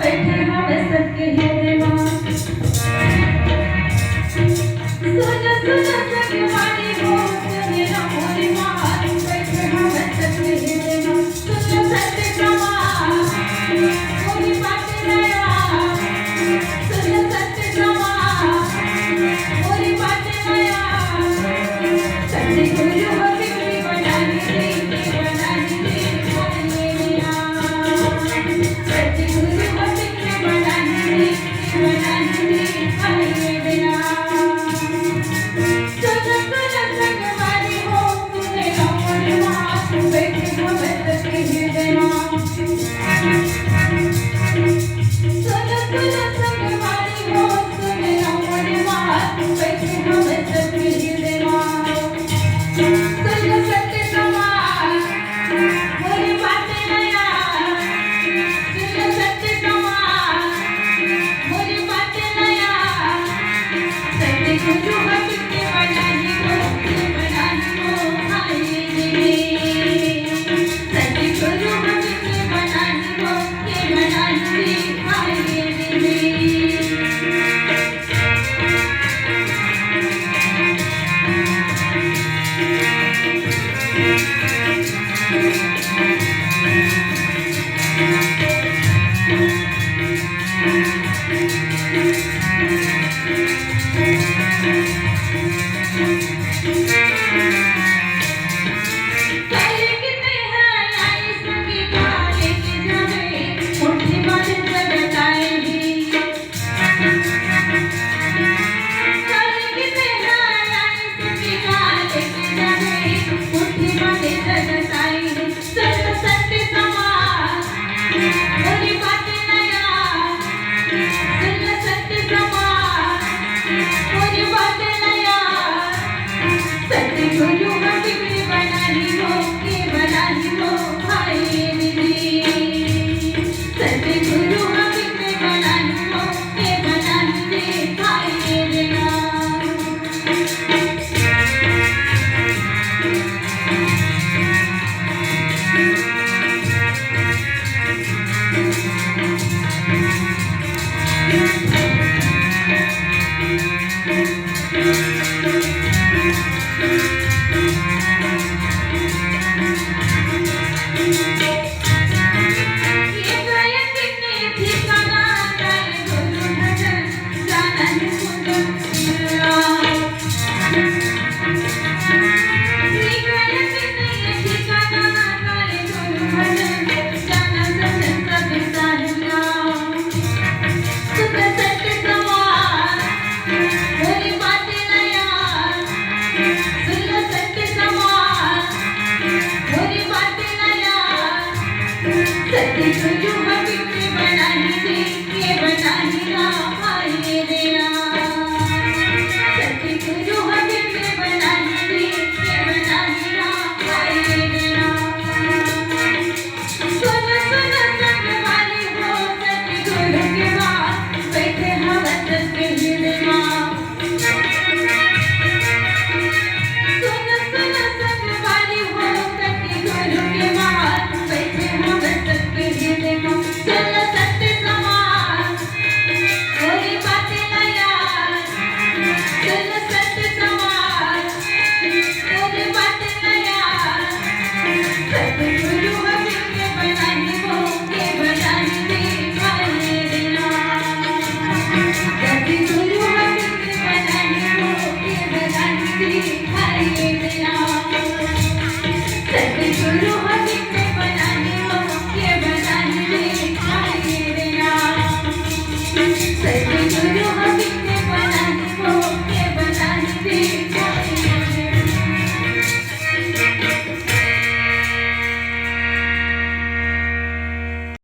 बैठे हवस सबके हृदय माँ सुनो सुनो सगवारी हो सुने ना मोरी माँ बैठे हवस सबके हृदय माँ सुनो सत्य प्रमाण मोरी बातें नया सुनो सत्य प्रमाण मोरी बातें नया सत्य गुरु हो बिगड़ी बनानी दे बनानी दे बोलिए बिना सत्य गुरु हो बिगड़ी बनानी दे बोलिए बिना सुनो सुनो सगवारी हो सुने ना मोरी माँ बैठे हवस सबके हृदय माँ सुनो सुनो सगवारी हो सुने ना मोरी माँ बैठे हवस सबके हृदय माँ सुनो सत्य प्रमाण मोरी बातें नया सुनो सत्य प्रमाण मोरी बातें नया सत्य गुरु हो बिगड़ी बनानी हो हाय रे सत्य गुरु हो बिगड़ी बनानी हो हाय रे काले कितने हैं आई संगी काले के जावे मुट्ठी बांध जगत आएगी काले कितने हैं आई संगी काले के जावे मुट्ठी बांध जगत आएगी सत्य सत्य प्रमाण मोरी बातें नया सुनो सत्य प्रमाण मोरी बातें नया सत्य गुरु हो बिगड़ी बनानी हो हाय रे सत्य गुरु हो बिगड़ी बनानी हो हाय रे ये गायन कितने ठिकाना गाए गुरु भजन जाना है सुंदर ये गायन कितने ठिकाना गाए गुरु भजन जाना सजन सब साहिया सुनो सत्य प्रमाण मोरी बातें नया सुनो सत्य प्रमाण मोरी बातें नया सत्य गुरु हो बिगड़ी बनानी दे बनानी हाय रे सत्य गुरु हो बिगड़ी बनानी दे बनानी हाय रे सुनो सुनो सगवारी हो सत्य गुरु के बाद बैठे हवस सबके हृदय माँ सुनो सुनो सगवारी हो सत्य गुरु के बाद बैठे हवस सबके हृदय माँ चलो सत्य प्रमाण मोरी बातें नया सुनो सत्य प्रमाण मोरी बातें नया सत्य गुरु हो बिगड़ी बनानी हो दे हाय रे सत्य गुरु हो बिगड़ी बनानी हो दे